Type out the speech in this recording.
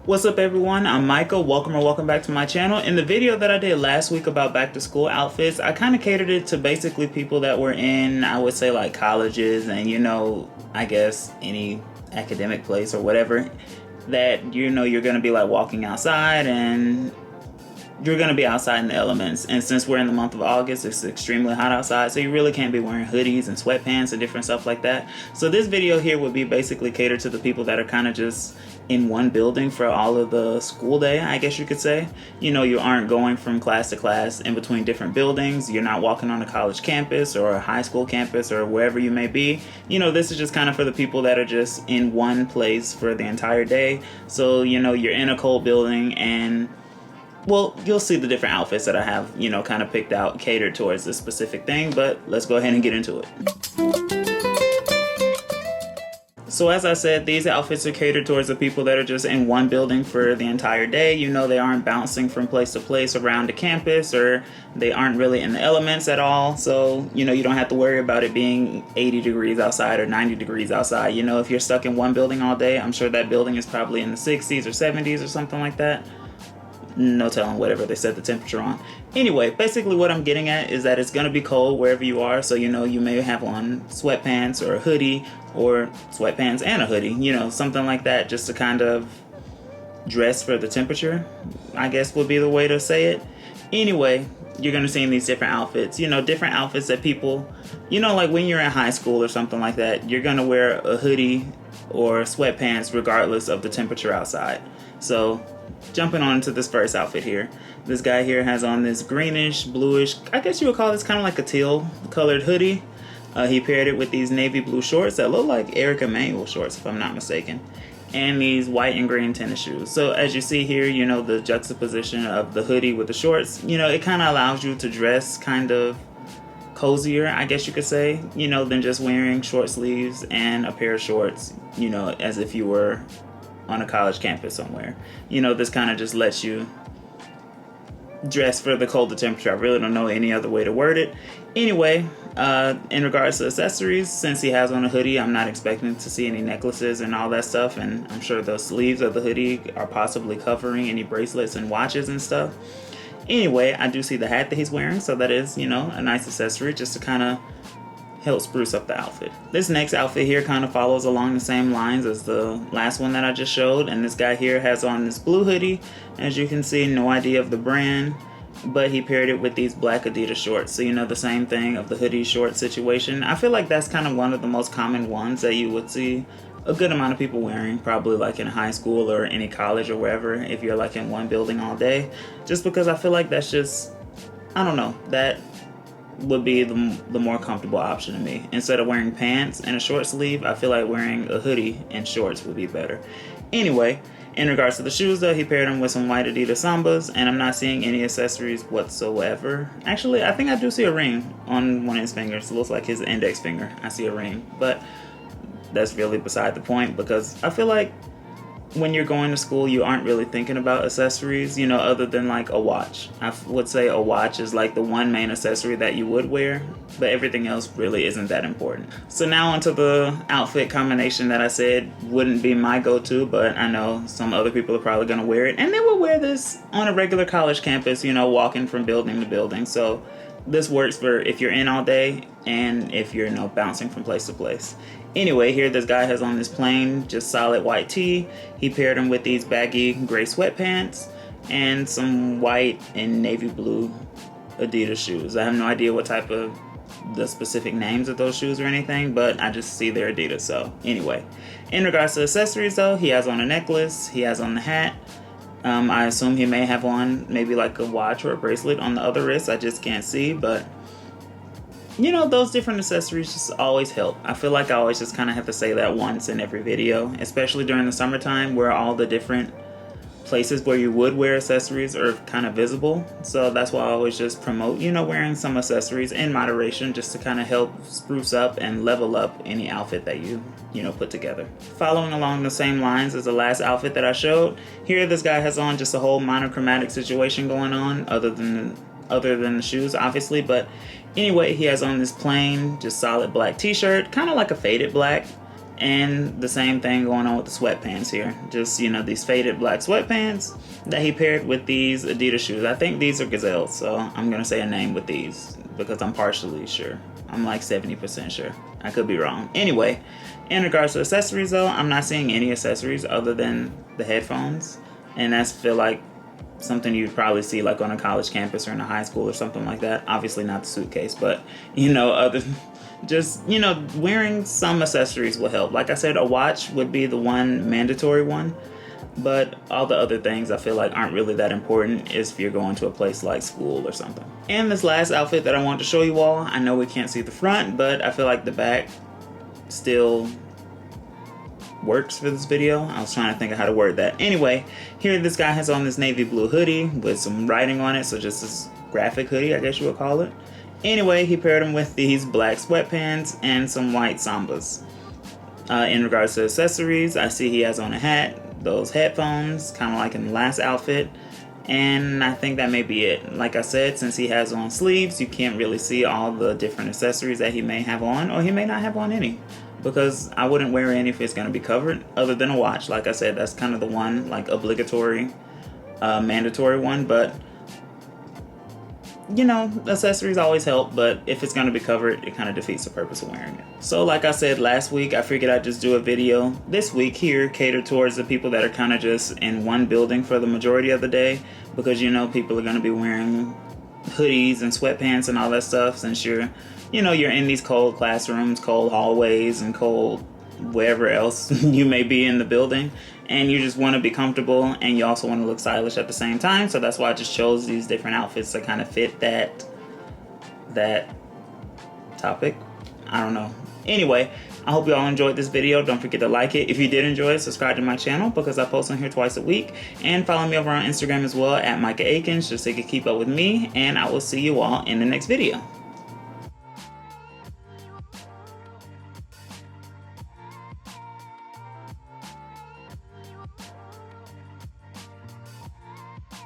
What's up everyone, I'm Micah. Welcome back to my channel. In the video that I did last week about back to school outfits, I kind of catered it to basically people that were in, I would say, like colleges and I guess any academic place or whatever that you're going to be like walking outside and you're going to be outside in the elements. And since we're in the month of August, it's extremely hot outside, so you really can't be wearing hoodies and sweatpants and different stuff like that. So this video here would be basically catered to the people that are kind of just in one building for all of the school day, I guess you could say. You aren't going from class to class in between different buildings. You're not walking on a college campus or a high school campus or wherever you may be. This is just kind of for the people that are just in one place for the entire day. So, you're in a cold building and, well, you'll see the different outfits that I have, kind of picked out, catered towards this specific thing, but let's go ahead and get into it. So as I said, these outfits are catered towards the people that are just in one building for the entire day. They aren't bouncing from place to place around the campus, or they aren't really in the elements at all. So, you don't have to worry about it being 80 degrees outside or 90 degrees outside. If you're stuck in one building all day, I'm sure that building is probably in the 60s or 70s or something like that. No telling whatever they set the temperature on. Anyway, basically what I'm getting at is that it's going to be cold wherever you are. So, you may have on sweatpants or a hoodie, or sweatpants and a hoodie, something like that, just to kind of dress for the temperature, I guess would be the way to say it. Anyway, you're going to see in these different outfits, different outfits that people, like when you're in high school or something like that, you're going to wear a hoodie or sweatpants regardless of the temperature outside. So, jumping on to this first outfit here. This guy here has on this greenish, bluish, I guess you would call this kind of like a teal colored hoodie. He paired it with these navy blue shorts that look like Eric Emanuel shorts, if I'm not mistaken. And these white and green tennis shoes. So as you see here, the juxtaposition of the hoodie with the shorts, it kind of allows you to dress kind of cozier, I guess you could say, than just wearing short sleeves and a pair of shorts, as if you were on a college campus somewhere. This kind of just lets you dress for the colder temperature. I really don't know any other way to word it. Anyway, in regards to accessories, since he has on a hoodie, I'm not expecting to see any necklaces and all that stuff, and I'm sure the sleeves of the hoodie are possibly covering any bracelets and watches and stuff. Anyway, I do see the hat that he's wearing, so that is, a nice accessory just to kind of help spruce up the outfit. This next outfit here kind of follows along the same lines as the last one that I just showed, and this guy here has on this blue hoodie. As you can see, no idea of the brand, but he paired it with these black Adidas shorts. So the same thing of the hoodie short situation. I feel like that's kind of one of the most common ones that you would see a good amount of people wearing, probably like in high school or any college or wherever, if you're like in one building all day. Just because I feel like that's just, I don't know, that would be the more comfortable option to me. Instead of wearing pants and a short sleeve, I feel like wearing a hoodie and shorts would be better. Anyway, in regards to the shoes though, he paired them with some white Adidas Sambas, and I'm not seeing any accessories whatsoever. Actually, I think I do see a ring on one of his fingers. It looks like his index finger. I see a ring, but that's really beside the point, because I feel like when you're going to school, you aren't really thinking about accessories, other than like a watch. I would say a watch is like the one main accessory that you would wear, but everything else really isn't that important. So now onto the outfit combination that I said wouldn't be my go-to, but I know some other people are probably going to wear it, and they will wear this on a regular college campus, walking from building to building. So this works for if you're in all day and if you're, bouncing from place to place. Anyway, here this guy has on this plain, just solid white tee. He paired them with these baggy gray sweatpants and some white and navy blue Adidas shoes. I have no idea what type of the specific names of those shoes or anything, but I just see they're Adidas. So anyway, in regards to accessories though, he has on a necklace, he has on the hat. I assume he may have on maybe like a watch or a bracelet on the other wrist. I just can't see, but those different accessories just always help. I feel like I always just kind of have to say that once in every video, especially during the summertime where all the different places where you would wear accessories are kind of visible. So that's why I always just promote, wearing some accessories in moderation, just to kind of help spruce up and level up any outfit that you put together. Following along the same lines as the last outfit that I showed, here this guy has on just a whole monochromatic situation going on, other than the shoes, obviously. But anyway, he has on this plain, just solid black t-shirt, kind of like a faded black, And the same thing going on with the sweatpants here. Just, you know, these faded black sweatpants that he paired with these Adidas shoes. I think these are Gazelles, so I'm going to say a name with these because I'm partially sure. I'm like 70% sure. I could be wrong. Anyway, in regards to accessories though, I'm not seeing any accessories other than the headphones. And that's feel like something you'd probably see like on a college campus or in a high school or something like that. Obviously not the suitcase, but you know, just, you know, wearing some accessories will help. Like I said, a watch would be the one mandatory one, but all the other things I feel like aren't really that important if you're going to a place like school or something. And this last outfit that I want to show you all, I know we can't see the front, but I feel like the back still works for this video. I was trying to think of how to word that. Anyway, here this guy has on this navy blue hoodie with some writing on it, so just this graphic hoodie, I guess you would call it. Anyway, he paired them with these black sweatpants and some white Sambas. In regards to accessories, I see he has on a hat, those headphones, kind of like in the last outfit, and I think that may be it. Like I said, since he has on sleeves, you can't really see all the different accessories that he may have on, or he may not have on any, because I wouldn't wear any if it's going to be covered, other than a watch. Like I said, that's kind of the one, like, obligatory, mandatory one, but you know, accessories always help, but if it's going to be covered, it kind of defeats the purpose of wearing it. So like I said last week, I figured I'd just do a video this week here catered towards the people that are kind of just in one building for the majority of the day, because, you know, people are going to be wearing hoodies and sweatpants and all that stuff since you're in these cold classrooms, cold hallways, and cold wherever else you may be in the building, and you just want to be comfortable and you also want to look stylish at the same time. So that's why I just chose these different outfits to kind of fit that topic. I don't know. Anyway, I hope you all enjoyed this video. Don't forget to like it. If you did enjoy it, subscribe to my channel because I post on here twice a week, and follow me over on Instagram as well at Micah Akins, just so you can keep up with me, and I will see you all in the next video.